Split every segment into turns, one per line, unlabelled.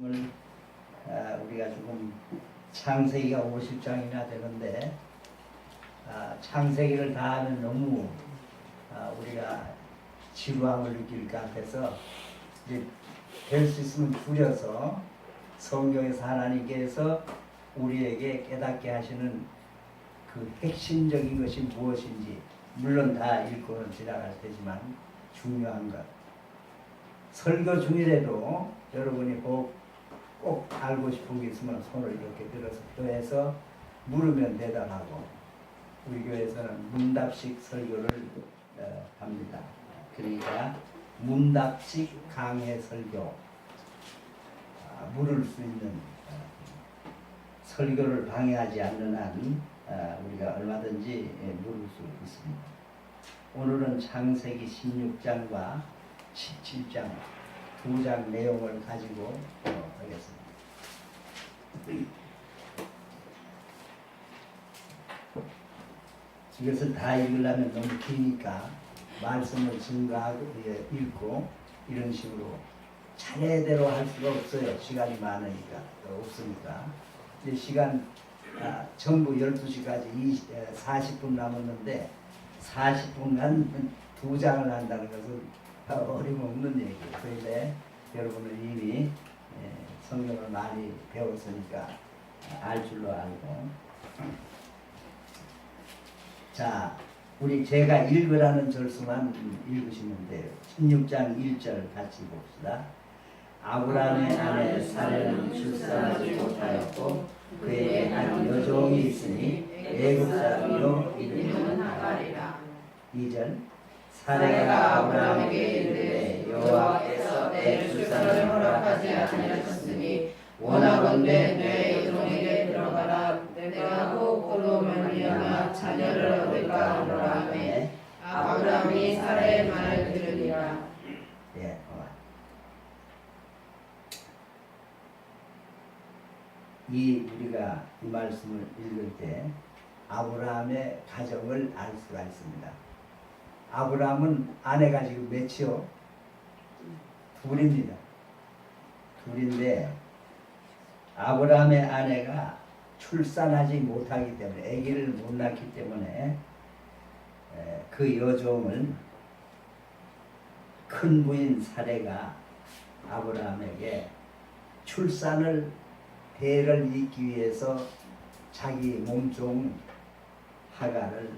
오늘 우리가 지금 창세기가 50장이나 되는데 창세기를 다 하면 너무 우리가 지루함을 느낄 것 같아서 이제 될 수 있으면 줄여서 성경에서 하나님께서 우리에게 깨닫게 하시는 그 핵심적인 것이 무엇인지, 물론 다 읽고는 지나갈 테지만 중요한 것, 설교 중이라도 여러분이 꼭 알고 싶은 게 있으면 손을 이렇게 들어서 표해서 물으면 대답하고, 우리 교회에서는 문답식 설교를 합니다. 그러니까 문답식 강해 설교, 물을 수 있는 설교를 방해하지 않는 한 우리가 얼마든지 물을 수 있습니다. 오늘은 창세기 16장과 17장 두 장 내용을 가지고 하겠습니다. 이것을 다 읽으려면 너무 기니까 말씀을 증가하고 읽고 이런 식으로 차례대로 할 수가 없어요. 시간이 많으니까 없으니까. 이제 시간 전부 12시까지 40분 남았는데 40분간 두 장을 한다는 것은 어림없는 얘기예요. 그런데 여러분은 이미 성경을 많이 배웠으니까 알 줄로 알고. 자, 우리 제가 읽으라는 절수만 읽으시면 돼요. 16장 1절 같이 봅시다. 아브라함의 아내 사레는 출산하지 못하였고 그에게 한 여종이 있으니 애굽 사람이요 이름은 하갈이라. 2절 사레가 아브라함에게 이르되 여호와께서 내 출산을 허락하지 아니하셨으니 원하건대 내 여종에게 들어가라. 내가 호흡으로 말미암아 자녀를 얻을까 하노라 하매 아브라함이 사레의 말을 들으니라. 우리가 이 말씀을 읽을 때 아브라함의 가정을 알 수가 있습니다. 아브라함은 아내가 지금 몇이요? 둘입니다. 둘인데 아브라함의 아내가 출산하지 못하기 때문에, 아기를 못 낳기 때문에 그 여종을 큰 부인 사레가 아브라함에게 출산을 배를 잇기 위해서 자기 몸종 하갈을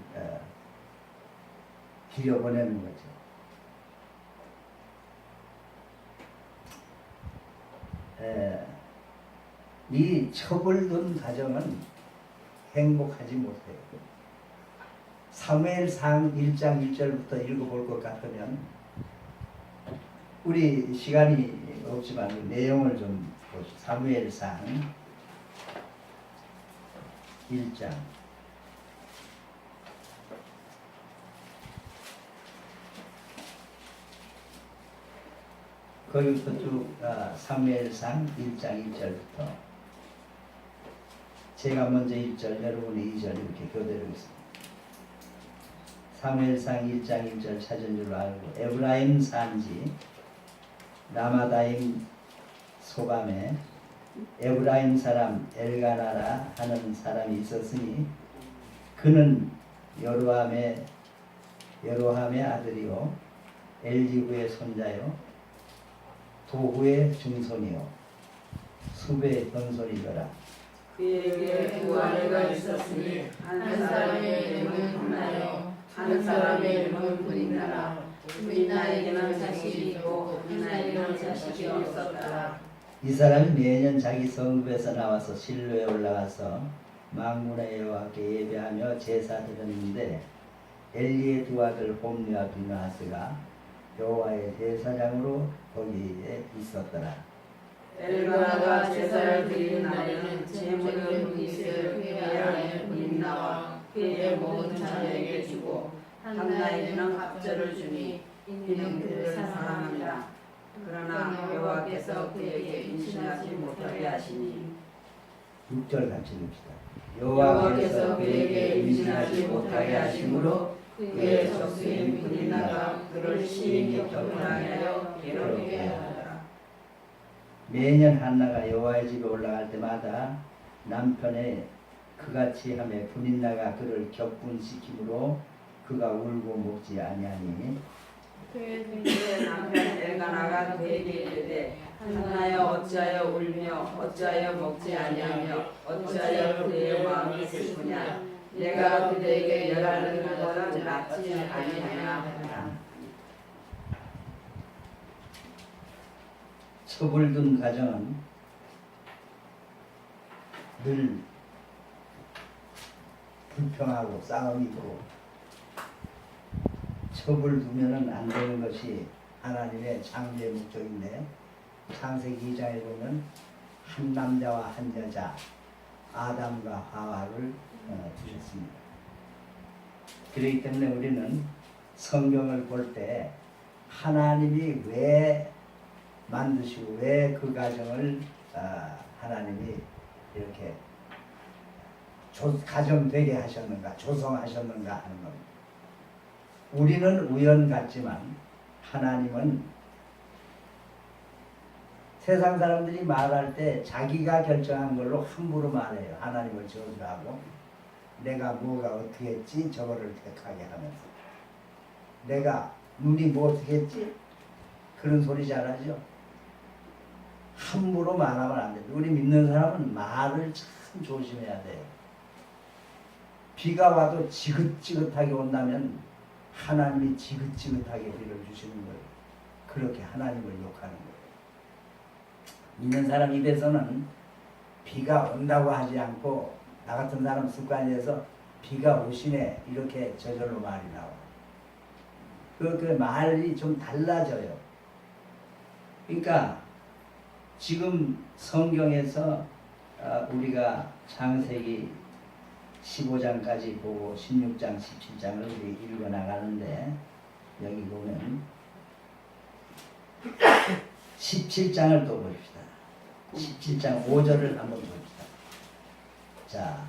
들여보내는 거죠. 이 첩을 가정은 행복하지 못해요. 사무엘상 1장 1절부터 읽어볼 것 같으면, 우리 시간이 없지만 그 내용을 좀 보시죠. 사무엘상 1장 거기부터 쭉 사무엘상 1장 1절부터 제가 먼저 1절, 여러분이 2절 이렇게 교대로 있습니다. 사무엘상 1장 1절 찾은 줄 알고 에브라임 산지 라마다임 소감에 에브라임 사람 엘가나라 하는 사람이 있었으니 그는 여로함의 아들이요 엘리후의 손자요 도후의 증손이요 수베의 변손이더라.
그에게 두 아내가 있었으니 한 사람의 이름은 한나요 한 사람의 이름은 브린나라. 브린나에게는 자식이 있고 한나에게는 자식이 없었더라.
이 사람이 매년 자기 성읍에서 나와서 실로에 올라가서 만군의 여호와께 예배하며 제사 드렸는데 엘리의 두 아들 홈리와 비나하스가 여호와의 제사장으로 거기에 있었더라.
엘가나가 제사를 드리는 날에는 제물은 이스를 그의 아내 브린나와 그의 모든 자녀에게 주고 한나에게는 갑절을 주니 이는 그를 사랑합니다. 그러나 여호와께서 그에게 임신하지 못하게 하시니.
6절 같이 읽읍시다.
여호와께서 그에게 임신하지 못하게 하심으로 그의 적수인 브린나가 그를 심히 격분하여 괴롭게 하더라.
매년 한나가 여호와의 집에 올라갈 때마다 남편의 그같이 하며 분인나가 그를 격분시키므로 그가 울고 먹지 아니하니
그의 남편 엘가나가 그에게 이르되 한나여 어찌하여 울며 어찌하여 먹지 아니하며 어찌하여 그의 마음이 슬프냐 내가 그대에게 열하는 것은 낫지 아니하냐.
처불둔 가정은 늘 불평하고 싸움이 있고 처불두면은 안 되는 것이 하나님의 창조의 목적인데 창세기 2장에 보면 한 남자와 한 여자 아담과 하와를 두셨습니다. 그렇기 때문에 우리는 성경을 볼 때 하나님이 왜 만드시고 왜 그 가정을 하나님이 이렇게 가정되게 하셨는가 조성하셨는가 하는 겁니다. 우리는 우연 같지만 하나님은 세상 사람들이 말할 때 자기가 결정한 걸로 함부로 말해요. 하나님을 저주하고 내가 뭐가 어떻게 했지 저거를 택하게 하면서 내가 눈이 뭐 어떻게 했지 그런 소리 잘하죠. 함부로 말하면 안 돼요. 우리 믿는 사람은 말을 참 조심해야 돼요. 비가 와도 지긋지긋하게 온다면 하나님이 지긋지긋하게 비를 주시는 거예요. 그렇게 하나님을 욕하는 거예요. 믿는 사람 입에서는 비가 온다고 하지 않고 나 같은 사람 습관이어서 비가 오시네 이렇게 저절로 말이 나와요. 그 말이 좀 달라져요. 그러니까 지금 성경에서 우리가 창세기 15장까지 보고 16장, 17장을 우리 읽어 나가는데 여기 보면 17장을 또 봅시다. 17장 5절을 한번 봅시다. 자,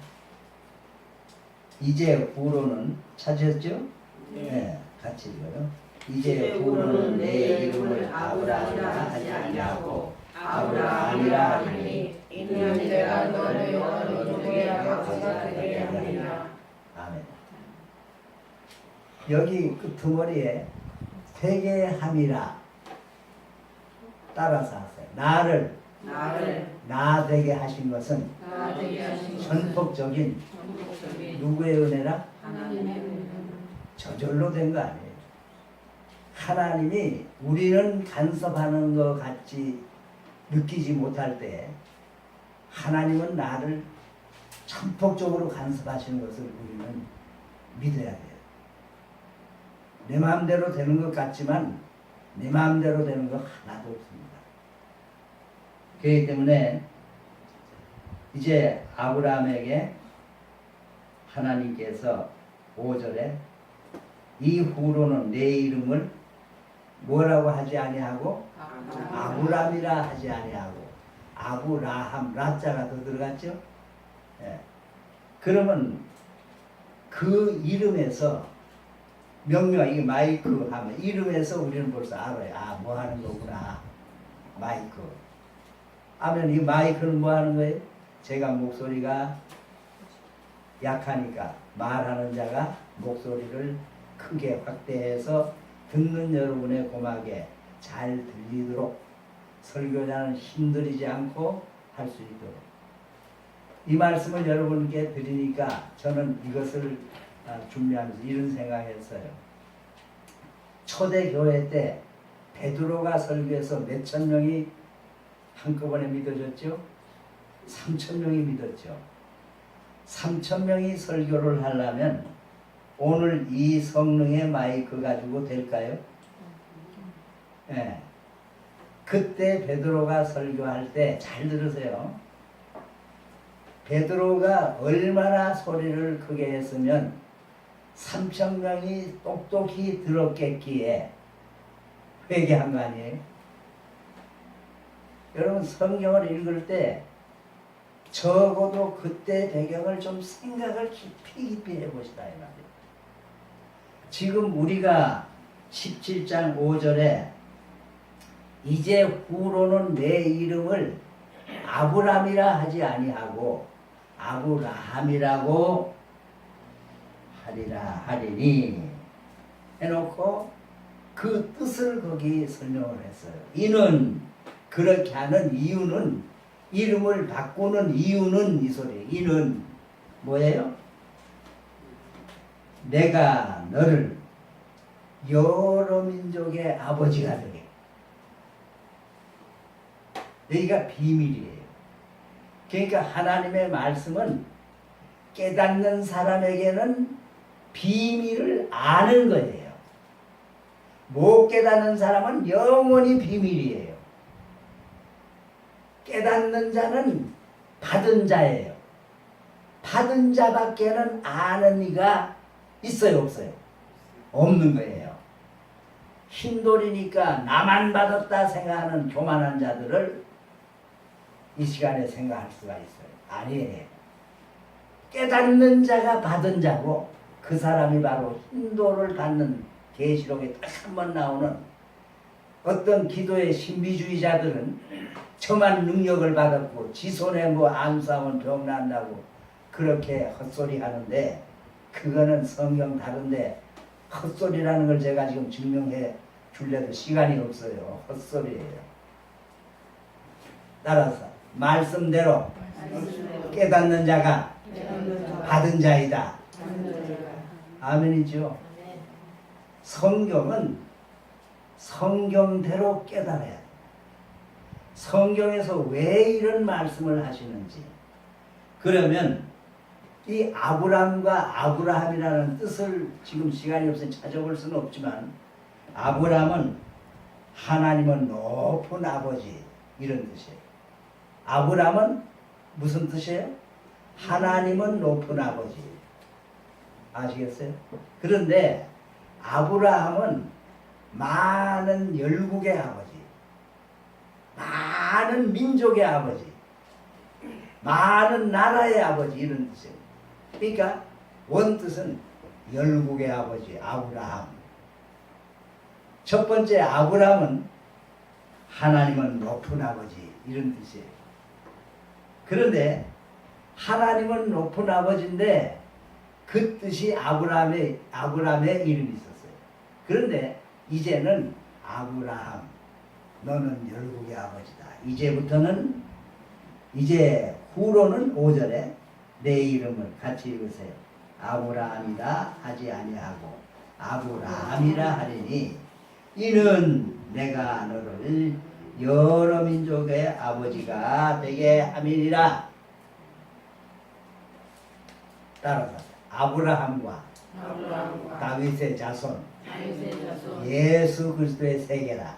이제 후로는 찾으셨죠? 네, 같이 읽어요. 이제 후로는 내 이름을 아브라함이라 하지 아니하고 아브라함이라 하니
이는 내가 너를 여러 민족의 아버지가 되게 하리라.
아멘. 여기 끄트머리에 되게 함이라 따라서 하세요. 나를 나 되게 하신 것은 전폭적인 누구의 은혜라? 저절로 된 거 아니에요. 하나님이 우리는 간섭하는 것 같이 느끼지 못할 때 하나님은 나를 전폭적으로 간섭하시는 것을 우리는 믿어야 돼요. 내 마음대로 되는 것 같지만 내 마음대로 되는 거 하나도 없습니다. 그렇기 때문에 이제 아브라함에게 하나님께서 5절에 이후로는 내 이름을 뭐라고 하지 아니하고 아브라함이라 하지 아니하고 아브라함 라자가 더 들어갔죠. 예. 그러면 그 이름에서 명령 이게 마이크 하면 이름에서 우리는 벌써 알아요. 아, 뭐 하는 거구나. 마이크. 하면 이 마이크는 뭐 하는 거예요? 제가 목소리가 약하니까 말하는 자가 목소리를 크게 확대해서 듣는 여러분의 고막에 잘 들리도록 설교자는 힘들이지 않고 할 수 있도록 이 말씀을 여러분께 드리니까 저는 이것을 준비하면서 이런 생각했어요. 초대교회 때 베드로가 설교해서 몇천 명이 한꺼번에 믿어졌죠? 3천 명이 믿었죠. 3천 명이 설교를 하려면 오늘 이 성령의 마이크 가지고 될까요? 네. 그때 베드로가 설교할 때 잘 들으세요. 베드로가 얼마나 소리를 크게 했으면 3천 명이 똑똑히 들었겠기에 회개한 거 아니에요? 여러분 성경을 읽을 때 적어도 그때 배경을 좀 생각을 깊이 해보시다 이 말이에요. 지금 우리가 17장 5절에 이제 후로는 내 이름을 아브람이라 하지 아니하고 아브라함이라고 하리라 하리니 해놓고 그 뜻을 거기 설명을 했어요. 이는 그렇게 하는 이유는 이름을 바꾸는 이유는 이 소리예요. 이는 뭐예요? 내가 너를 여러 민족의 아버지가 되게. 여기가 비밀이에요. 그러니까 하나님의 말씀은 깨닫는 사람에게는 비밀을 아는 거예요. 못 깨닫는 사람은 영원히 비밀이에요. 깨닫는 자는 받은 자예요. 받은 자밖에는 아는 이가 있어요, 없어요? 없는 거예요. 흰돌이니까 나만 받았다 생각하는 교만한 자들을 이 시간에 생각할 수가 있어요. 아니에요. 깨닫는 자가 받은 자고 그 사람이 바로 흰돌을 갖는 계시록에 딱 한 번 나오는 어떤 기도의 신비주의자들은 저만 능력을 받았고 지 손에 뭐 암싸면 병 난다고 그렇게 헛소리 하는데 그거는 성경 다른데 헛소리라는 걸 제가 지금 증명해 줄래도 시간이 없어요. 헛소리예요. 따라서 말씀대로 깨닫는 자가 받은 자이다. 아멘이죠. 성경은 성경대로 깨달아야 돼요. 성경에서 왜 이런 말씀을 하시는지. 그러면 이 아브람과 아브라함이라는 뜻을 지금 시간이 없으니 찾아볼 수는 없지만 아브람은 하나님은 높은 아버지 이런 뜻이에요. 아브람은 무슨 뜻이에요? 하나님은 높은 아버지. 아시겠어요? 그런데 아브라함은 많은 열국의 아버지, 많은 민족의 아버지, 많은 나라의 아버지 이런 뜻이에요. 그러니까 원뜻은 열국의 아버지 아브라함. 첫 번째 아브라함은 하나님은 높은 아버지 이런 뜻이에요. 그런데 하나님은 높은 아버지인데 그 뜻이 아브라함의 이름이 있었어요. 그런데 이제는 아브라함 너는 열국의 아버지다. 이제부터는 이제 후로는 5절에 내 이름을 같이 읽으세요. 아브라함이다 하지 아니하고 아브라함이라 하리니 이는 내가 너를 여러 민족의 아버지가 되게 함이니라. 따라서 아브라함과 다윗의 자손 예수 그리스도의 세계라.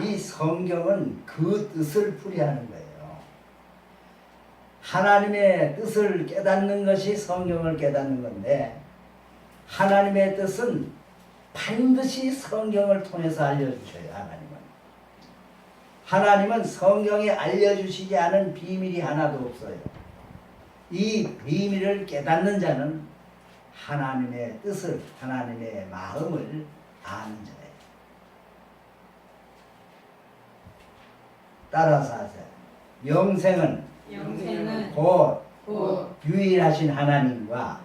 이 성경은 그 뜻을 풀이하는 거예요. 하나님의 뜻을 깨닫는 것이 성경을 깨닫는 건데 하나님의 뜻은 반드시 성경을 통해서 알려주셔요. 하나님은 성경에 알려주시지 않은 비밀이 하나도 없어요. 이 비밀을 깨닫는 자는 하나님의 뜻을, 하나님의 마음을 아는 자예요. 따라서 하세요. 영생은 곧 유일하신 하나님과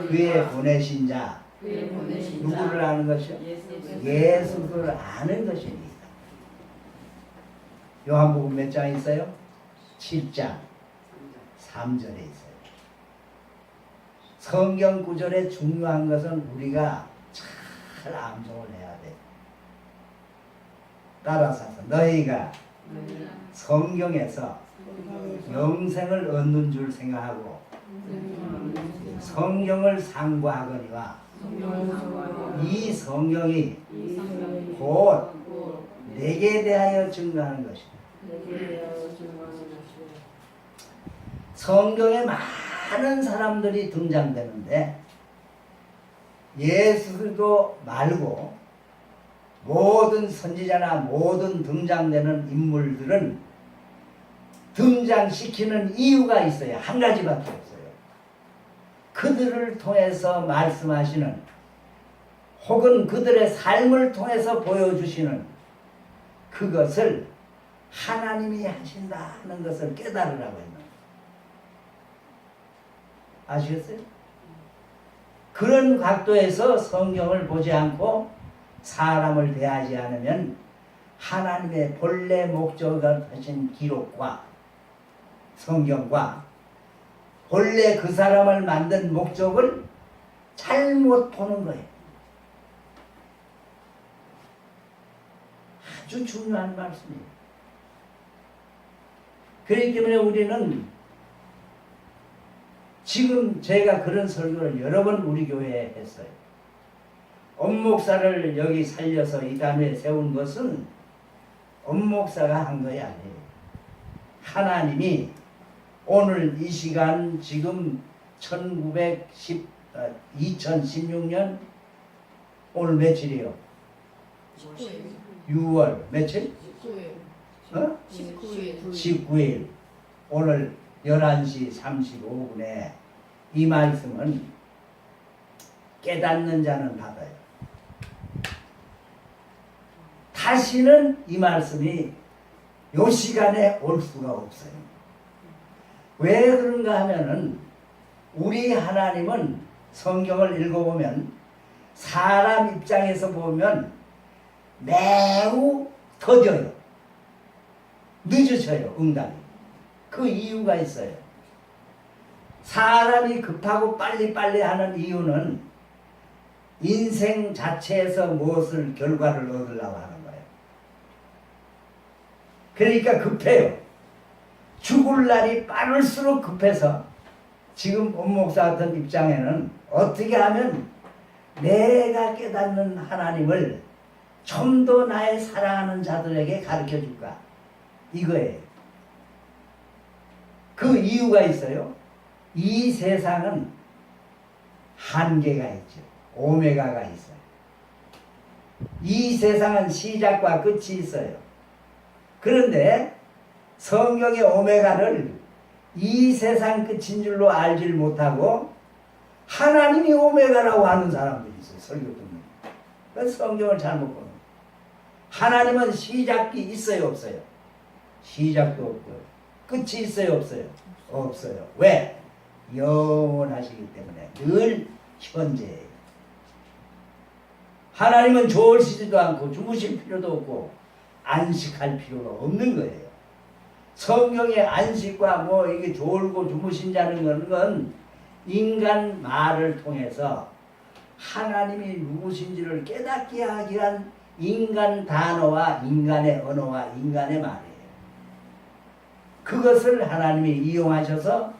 그의 보내신 자 누구를 아는 것이요? 예수를 아는 것입니다. 요한복음 몇 장 있어요? 7장 3절에 있어요. 성경 구절의 중요한 것은 우리가 잘 암송을 해야 돼. 따라서 너희가 성경에서 영생을 얻는 줄 생각하고 성경을 상고하거니와 이 성경이 곧 내게 대하여 증거하는 것이다. 성경에 많은 사람들이 등장되는데 예수도 말고 모든 선지자나 모든 등장되는 인물들은 등장시키는 이유가 있어요. 한 가지밖에 없어요. 그들을 통해서 말씀하시는 혹은 그들의 삶을 통해서 보여주시는 그것을 하나님이 하신다는 것을 깨달으라고 했는 아시겠어요? 그런 각도에서 성경을 보지 않고 사람을 대하지 않으면 하나님의 본래 목적을 하신 기록과 성경과 본래 그 사람을 만든 목적을 잘못 보는 거예요. 아주 중요한 말씀이에요. 그렇기 때문에 우리는 지금 제가 그런 설교를 여러 번 우리 교회에 했어요. 엄목사를 여기 살려서 이 단위에 세운 것은 엄목사가 한 것이 아니에요. 하나님이 오늘 이 시간 지금 2016년 오늘 며칠이요? 6월 며칠? 19일 오늘 11시 35분에 이 말씀은 깨닫는 자는 받아요. 다시는 이 말씀이 요 시간에 올 수가 없어요. 왜 그런가 하면은 우리 하나님은 성경을 읽어보면 사람 입장에서 보면 매우 더뎌요. 늦어져요, 응답이. 그 이유가 있어요. 사람이 급하고 빨리빨리 하는 이유는 인생 자체에서 무엇을 결과를 얻으려고 하는 거예요. 그러니까 급해요. 죽을 날이 빠를수록 급해서 지금 엄목사 같은 입장에는 어떻게 하면 내가 깨닫는 하나님을 좀 더 나의 사랑하는 자들에게 가르쳐 줄까? 이거예요. 그 이유가 있어요. 이 세상은 한계가 있죠. 오메가가 있어요. 이 세상은 시작과 끝이 있어요. 그런데 성경의 오메가를 이 세상 끝인 줄로 알질 못하고 하나님이 오메가라고 하는 사람들이 있어요. 설교 듣는. 그래서 성경을 잘못 보는 거예요. 하나님은 시작이 있어요, 없어요? 시작도 없고요. 끝이 있어요, 없어요? 없어요. 왜? 영원하시기 때문에 늘 현재예요. 하나님은 졸시지도 않고 주무실 필요도 없고 안식할 필요가 없는 거예요. 성경의 안식과 뭐 이게 졸고 주무신다는 건 인간 말을 통해서 하나님이 누구신지를 깨닫게 하기 위한 인간 단어와 인간의 언어와 인간의 말이에요. 그것을 하나님이 이용하셔서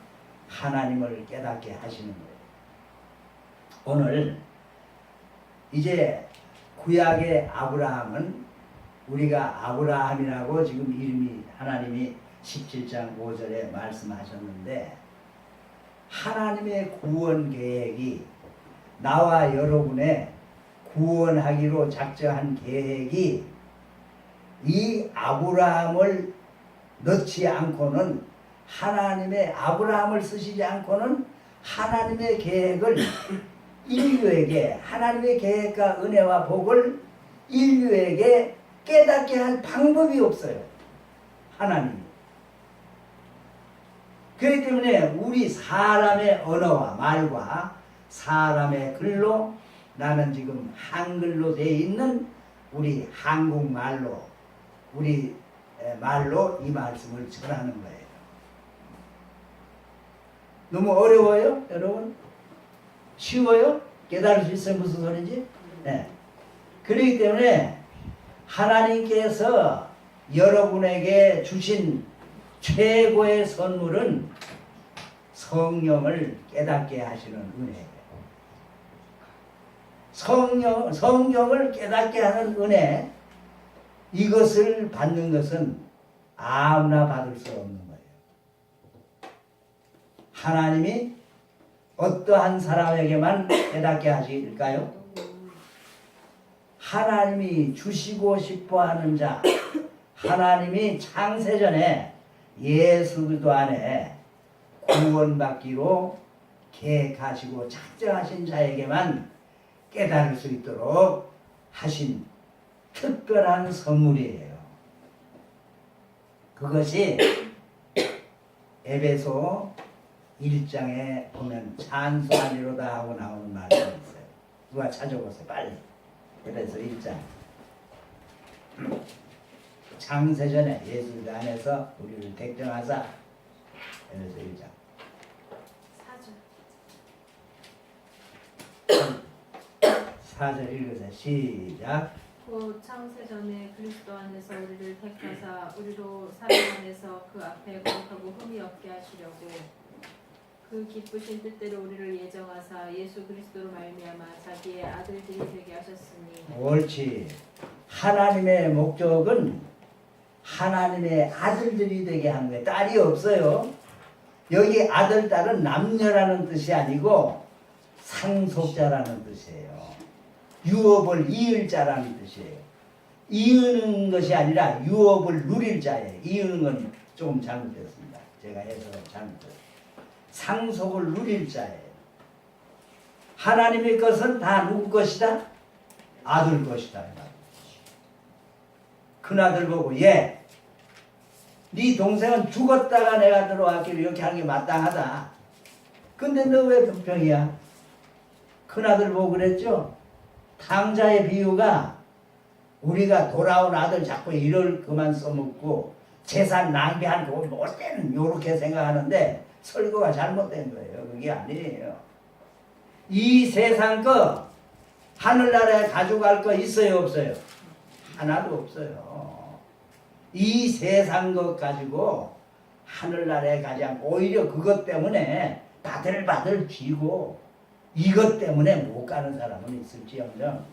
하나님을 깨닫게 하시는 거예요. 오늘 이제 구약의 아브라함은 우리가 아브라함이라고 지금 이름이 하나님이 17장 5절에 말씀하셨는데 하나님의 구원 계획이 나와 여러분의 구원하기로 작정한 계획이 이 아브라함을 넣지 않고는 하나님의 아브라함을 쓰시지 않고는 하나님의 계획을 인류에게 하나님의 계획과 은혜와 복을 인류에게 깨닫게 할 방법이 없어요. 하나님이. 그렇기 때문에 우리 사람의 언어와 말과 사람의 글로 나는 지금 한글로 되어 있는 우리 한국말로 우리 말로 이 말씀을 전하는 거예요. 너무 어려워요, 여러분? 쉬워요? 깨달을 수 있어요? 무슨 소리인지? 네. 그렇기 때문에 하나님께서 여러분에게 주신 최고의 선물은 성령을 깨닫게 하시는 은혜예요. 성경을 깨닫게 하는 은혜, 이것을 받는 것은 아무나 받을 수 없는 거예요. 하나님이 어떠한 사람에게만 깨닫게 하실까요? 하나님이 주시고 싶어 하는 자, 하나님이 창세전에 예수 그리스도 안에 구원받기로 계획하시고 작정하신 자에게만 깨달을 수 있도록 하신 특별한 선물이에요. 그것이 에베소 1장에 보면 찬송하리로다 하고 나오는 말씀이 있어요. 누가 찾아보세요 빨리. 에베소 1장. 창세전에 예수 안에서 우리를 택정하사. 에베소 1장 4절 읽으세요. 시작.
곧 창세전에 그리스도 안에서 우리를 택하사 우리로 사랑 안에서 그 앞에 거룩하고 흠이 없게 하시려고 그 기쁘신 뜻대로 우리를 예정하사 예수 그리스도로 말미암아 자기의 아들들이 되게 하셨으니.
옳지. 하나님의 목적은 하나님의 아들들이 되게 하는 거예요. 딸이 없어요. 여기 아들, 딸은 남녀라는 뜻이 아니고 상속자라는 뜻이에요. 유업을 이을 자라는 뜻이에요. 이으는 것이 아니라 유업을 누릴 자예요. 이으는 건 조금 잘못됐습니다. 제가 해석을 잘못했어요. 상속을 누릴 자예요. 하나님의 것은 다 누구 것이다? 아들 것이다. 큰아들 보고 얘, 네 동생은 죽었다가 내가 들어왔기를 이렇게 하는 게 마땅하다. 근데 너 왜 불평이야? 큰아들 보고 그랬죠? 탕자의 비유가 우리가 돌아온 아들 자꾸 이럴 그만 써먹고 재산 낭비하는 거 못 때는 요렇게 생각하는데 설교가 잘못된 거예요. 그게 아니에요. 이 세상 거 하늘나라에 가져갈 거 있어요 없어요? 하나도 없어요. 이 세상 것 가지고 하늘나라에 가지 않고 오히려 그것 때문에 바들바들 쥐고 이것 때문에 못 가는 사람은 있을지언정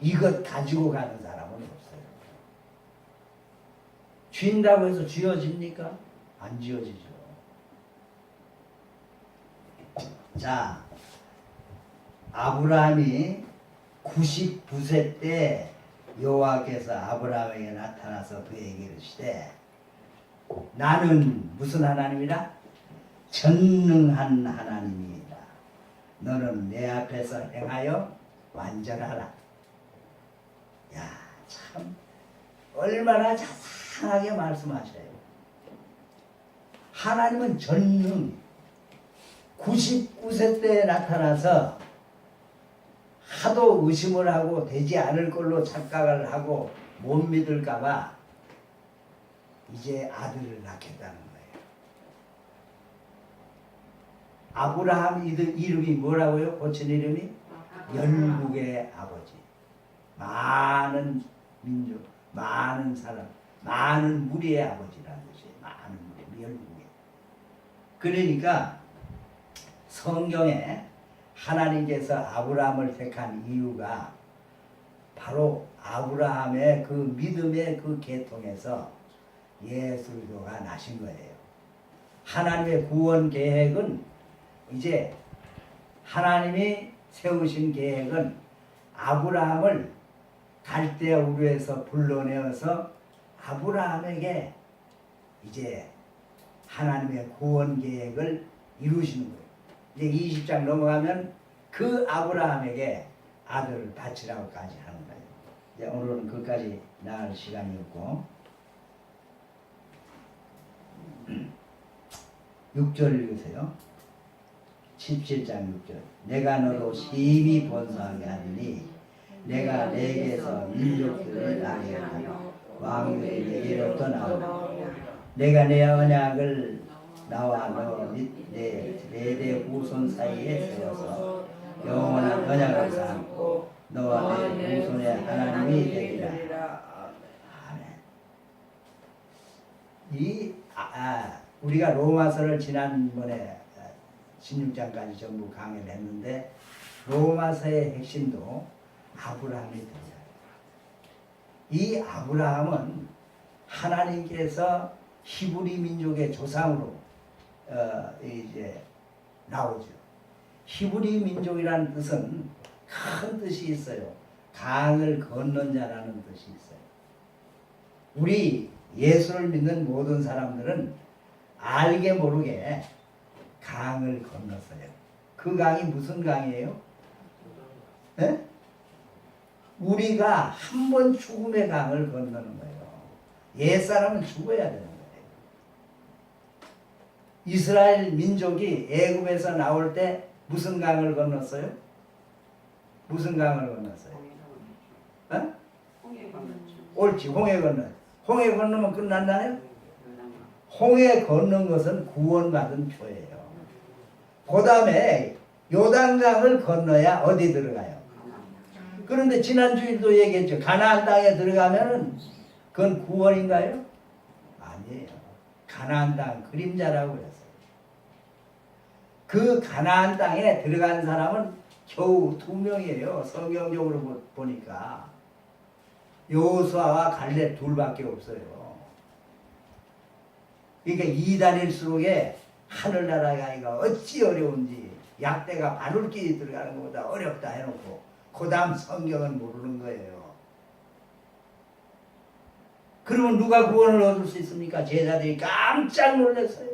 이것 가지고 가는 사람은 없어요. 쥔다고 해서 쥐어집니까? 안 쥐어지죠. 자, 아브라함이 99세 때 여호와께서 아브라함에게 나타나서 그에게 이르시되 나는 무슨 하나님이라? 전능한 하나님이다. 너는 내 앞에서 행하여 완전하라. 야, 참 얼마나 자상하게 말씀하셔요. 하나님은 전능 99세 때 나타나서 하도 의심을 하고 되지 않을 걸로 착각을 하고 못 믿을까봐 이제 아들을 낳겠다는 거예요. 아브라함 이름이 뭐라고요? 고친 이름이? 열국의 아버지. 많은 민족, 많은 사람, 많은 무리의 아버지라는 뜻이에요. 많은 무리, 열국의. 그러니까 성경에 하나님께서 아브라함을 택한 이유가 바로 아브라함의 그 믿음의 그 계통에서 예수가 나신 거예요. 하나님의 구원 계획은 이제 하나님이 세우신 계획은 아브라함을 갈대아 우르에서 불러내어서 아브라함에게 이제 하나님의 구원 계획을 이루시는 거예요. 이제 20장 넘어가면 그 아브라함에게 아들을 바치라고까지 하는 거예요. 이제 오늘은 그까지 나갈 시간이 없고 6절 읽으세요. 17장 6절. 내가 너로 심히 번성하게 하리니 내가 내게서 민족들을 나게 하며 왕들이 내게로부터 나오리라. 내가 내 언약을 나와 너 내 세대 후손 사이에 세워서 영원한 언약을 삼고 너와 내 후손의 하나님이 되리라. 아멘. 우리가 로마서를 지난번에 16장까지 전부 강의를 했는데 로마서의 핵심도 아브라함이 등장해요. 이 아브라함은 하나님께서 히브리 민족의 조상으로 이제 나오죠. 히브리 민족이라는 뜻은 큰 뜻이 있어요. 강을 건넌 자라는 뜻이 있어요. 우리 예수를 믿는 모든 사람들은 알게 모르게 강을 건넜어요. 그 강이 무슨 강이에요? 네? 우리가 한 번 죽음의 강을 건너는 거예요. 옛사람은 죽어야 되는 거예요. 이스라엘 민족이 애굽에서 나올 때 무슨 강을 건넜어요? 무슨 강을 건넜어요? 어? 옳지, 홍해 건너. 홍해 건너면 끝났나요? 홍해 건넌 것은 구원받은 표예요. 그 다음에 요단강을 건너야 어디 들어가요? 그런데 지난주에도 얘기했죠. 가나안 땅에 들어가면은 그건 구원인가요? 아니에요. 가나안 땅 그림자라고 그랬어요. 그 가나안 땅에 들어간 사람은 겨우 2명이에요. 성경적으로 보니까 여호수아와 갈렙 둘밖에 없어요. 그러니까 이단일수록에 하늘나라가 어찌 어려운지 약대가 바늘길이 들어가는 것보다 어렵다 해놓고 그 다음 성경은 모르는 거예요. 그러면 누가 구원을 얻을 수 있습니까? 제자들이 깜짝 놀랐어요.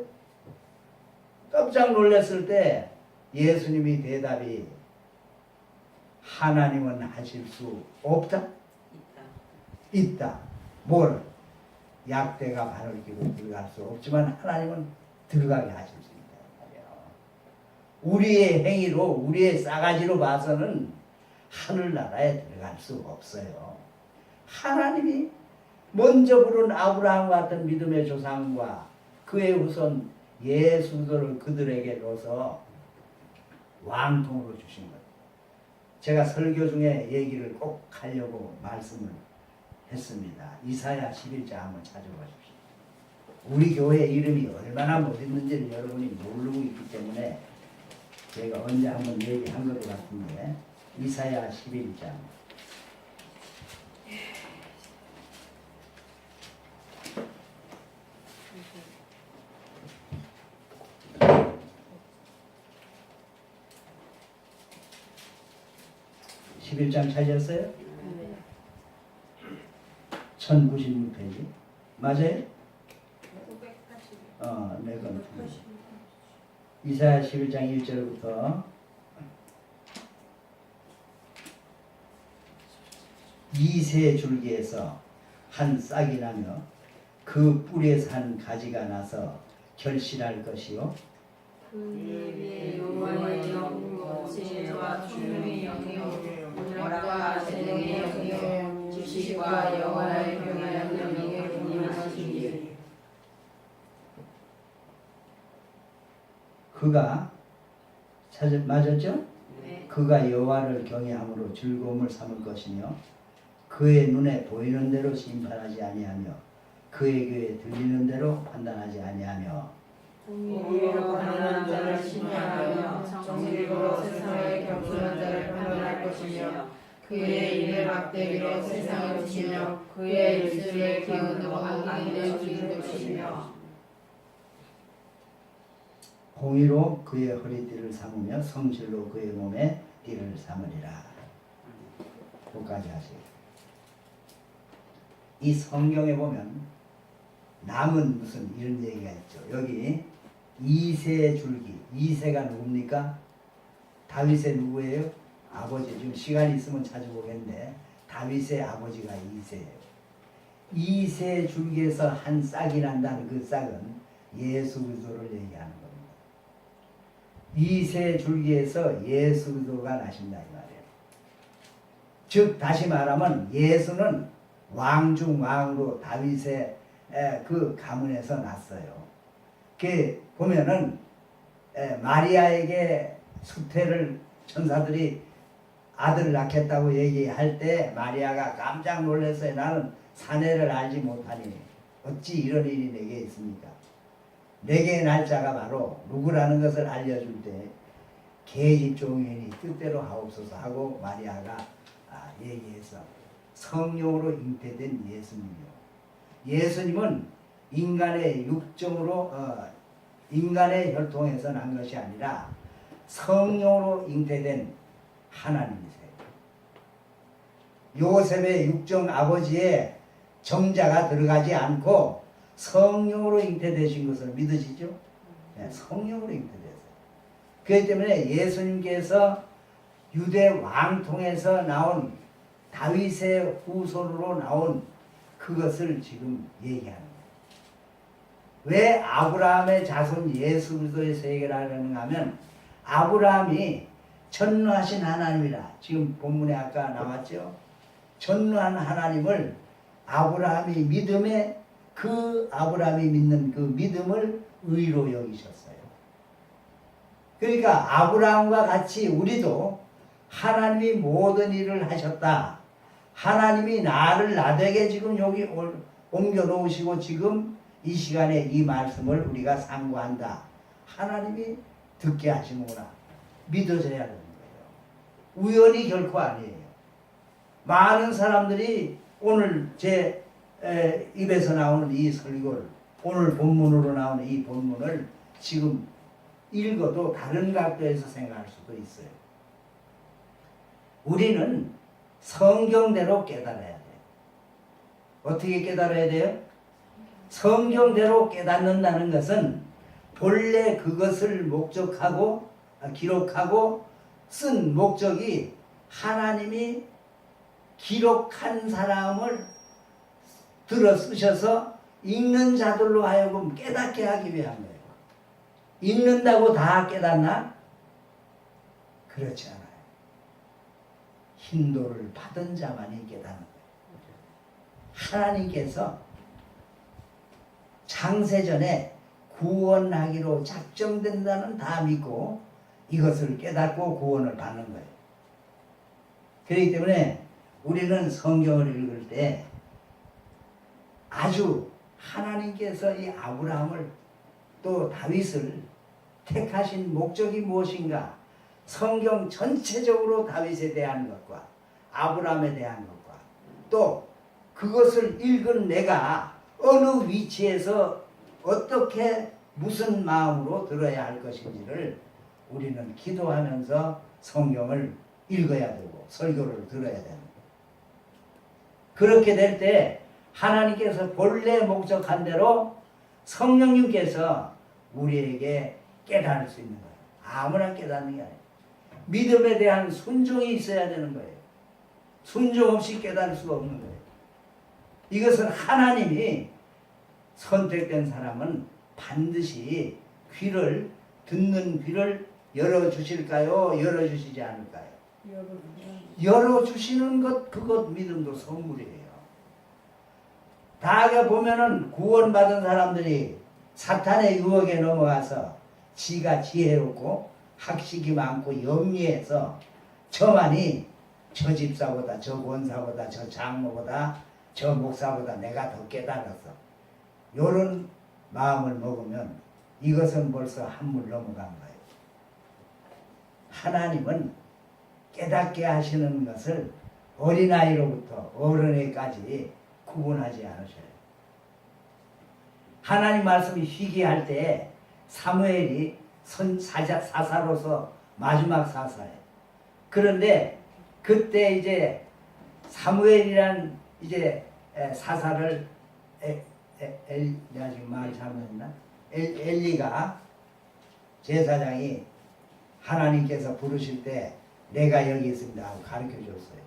깜짝 놀랐을 때 예수님이 대답이 하나님은 하실 수 없다? 있다. 뭘? 약대가 바늘기로 들어갈 수 없지만 하나님은 들어가게 하실 수 있다. 우리의 행위로 우리의 싸가지로 봐서는 하늘나라에 들어갈 수 없어요. 하나님이 먼저 부른 아브라함 같은 믿음의 조상과 그의 후손 예수들을 그들에게 줘서 왕통으로 주신 것. 제가 설교 중에 얘기를 꼭 하려고 말씀을 했습니다. 이사야 11장 한번 찾아보십시오. 우리 교회 이름이 얼마나 멋있는지를 여러분이 모르고 있기 때문에 제가 언제 한번 얘기한 것 같은데 이사야 11장 11장 찾았어요? 1096페이지 맞아요? 580. 네, 그럼 이사야 11장 1절부터 2세 줄기에서 한 싹이 나며 그 뿌리에서 한 가지가 나서 결실할 것이요
그 위에 여호와의 영으로 지혜와 총명의 영이요 오늘과 재능의 영이요 지식과 여호와의 경외하는 영이 공명하시니
그가 맞았죠?
네.
그가 여호와를 경외함으로 즐거움을 삼을 것이며 그의 눈에 보이는 대로 심판하지 아니하며 그의 귀에 들리는 대로 판단하지 아니하며
공의로 가난한 자를 심판하며 정직으로 세상을 겸손한 자를 판단할 것이며 그의 입의 막대기로 세상을 치며 그의 입술의 기운으로 악인을 죽일 것이며
공의로 그의 허리띠를 삼으며 성실로 그의 몸에 띠를 삼으리라. 끝까지 하세요. 이 성경에 보면 남은 무슨 이런 얘기가 있죠. 여기 2세 줄기, 2세가 누굽니까? 다윗의 누구예요? 아버지. 지금 시간이 있으면 찾아보겠는데 다윗의 아버지가 2세예요. 2세 줄기에서 한 싹이 난다는 그 싹은 예수 그리스도를 얘기하는 겁니다. 2세 줄기에서 예수 그리스도가 나신다 이 말이에요. 즉 다시 말하면 예수는 왕 중 왕으로 다윗의 그 가문에서 났어요. 그 보면은 마리아에게 수태를 천사들이 아들을 낳겠다고 얘기할 때 마리아가 깜짝 놀랐어요. 나는 사내를 알지 못하니 어찌 이런 일이 내게 있습니까? 내게 날짜가 바로 누구라는 것을 알려줄 때 계집 종인이 뜻대로 하옵소서 하고 마리아가 얘기해서 성령으로 잉태된 예수님이요. 예수님은 인간의 육정으로 인간의 혈통에서 난 것이 아니라 성령으로 잉태된 하나님이세요. 요셉의 육정 아버지의 정자가 들어가지 않고 성령으로 잉태되신 것을 믿으시죠? 네, 성령으로 잉태됐어요. 그렇기 때문에 예수님께서 유대 왕통에서 나온 다윗의 후손으로 나온 그것을 지금 얘기하는 거예요. 왜 아브라함의 자손 예수 그리스도의 세계라 하는가 하면 아브라함이 전능하신 하나님이라 지금 본문에 아까 나왔죠. 전능한 하나님을 아브라함이 믿음에 그 아브라함이 믿는 그 믿음을 의로 여기셨어요. 그러니까 아브라함과 같이 우리도 하나님이 모든 일을 하셨다. 하나님이 나를 나되게 지금 여기 옮겨 놓으시고 지금 이 시간에 이 말씀을 우리가 상고한다. 하나님이 듣게 하시는구나. 믿어져야 되는 거예요. 우연이 결코 아니에요. 많은 사람들이 오늘 제 입에서 나오는 이 설교를 오늘 본문으로 나오는 이 본문을 지금 읽어도 다른 각도에서 생각할 수도 있어요. 우리는 성경대로 깨달아야 돼요. 어떻게 깨달아야 돼요? 성경대로 깨닫는다는 것은 본래 그것을 목적하고 기록하고 쓴 목적이 하나님이 기록한 사람을 들어 쓰셔서 읽는 자들로 하여금 깨닫게 하기 위한 거예요. 읽는다고 다 깨닫나? 그렇지 않아요. hin도를 받은 자만이 깨닫는 거예요. 하나님께서 창세전에 구원하기로 작정된다는 다 믿고 이것을 깨닫고 구원을 받는 거예요. 그렇기 때문에 우리는 성경을 읽을 때 아주 하나님께서 이 아브라함을 또 다윗을 택하신 목적이 무엇인가? 성경 전체적으로 다윗에 대한 것과 아브라함에 대한 것과 또 그것을 읽은 내가 어느 위치에서 어떻게 무슨 마음으로 들어야 할 것인지를 우리는 기도하면서 성경을 읽어야 되고 설교를 들어야 되는 거예요. 그렇게 될 때 하나님께서 본래 목적한 대로 성령님께서 우리에게 깨달을 수 있는 거예요. 아무나 깨닫는 게 아니에요. 믿음에 대한 순종이 있어야 되는 거예요. 순종 없이 깨달을 수가 없는 거예요. 이것은 하나님이 선택된 사람은 반드시 귀를 듣는 귀를 열어주실까요? 열어주시지 않을까요? 열어주시는 것 그것 믿음도 선물이에요. 다가 보면은 구원받은 사람들이 사탄의 유혹에 넘어가서 지가 지혜롭고 학식이 많고 영리해서 저만이 저 집사보다 저 권사보다 저 장로보다 저 목사보다 내가 더 깨달았어. 요런 마음을 먹으면 이것은 벌써 한물 넘어간 거예요. 하나님은 깨닫게 하시는 것을 어린아이로부터 어른에까지 구분하지 않으셔요. 하나님 말씀이 희귀할 때 사무엘이 사사로서 마지막 사사예요. 그런데 그때 이제 사무엘이란 이제 사사를 내가 지금 말 잘못했나? 엘리가 제사장이 하나님께서 부르실 때 내가 여기 있습니다 하고 가르쳐 줬어요.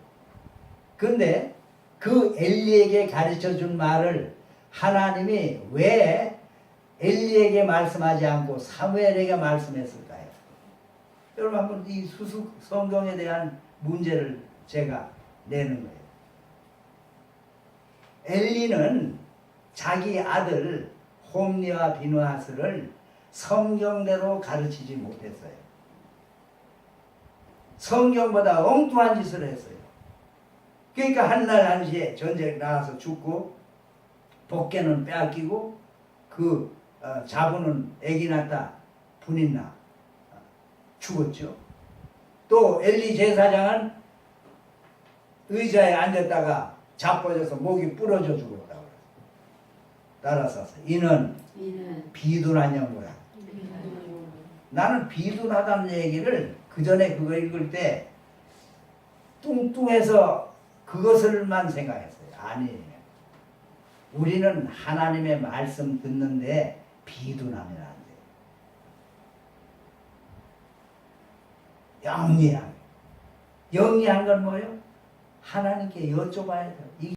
근데 그 엘리에게 가르쳐 준 말을 하나님이 왜 엘리에게 말씀하지 않고 사무엘에게 말씀했을까요? 여러분 한번 이 수수 성경에 대한 문제를 제가 내는 거예요. 엘리는 자기 아들 홈리와 비누하스를 성경대로 가르치지 못했어요. 성경보다 엉뚱한 짓을 했어요. 그러니까 한날 한시에 전쟁 나가서 죽고 복개는 빼앗기고 그 자부는 애기 낳다 분인 나 죽었죠. 또 엘리 제사장은 의자에 앉았다가 자빠져서 목이 부러져 죽었다고 따라서 이는 비둔한 영구라. 나는 비둔하다는 얘기를 그 전에 그거 읽을 때 뚱뚱해서 그것을만 생각했어요. 아니에요. 우리는 하나님의 말씀 듣는데 비둔하면 안 돼요. 영리한 건 뭐예요? 하나님께 여쭤봐야 돼요.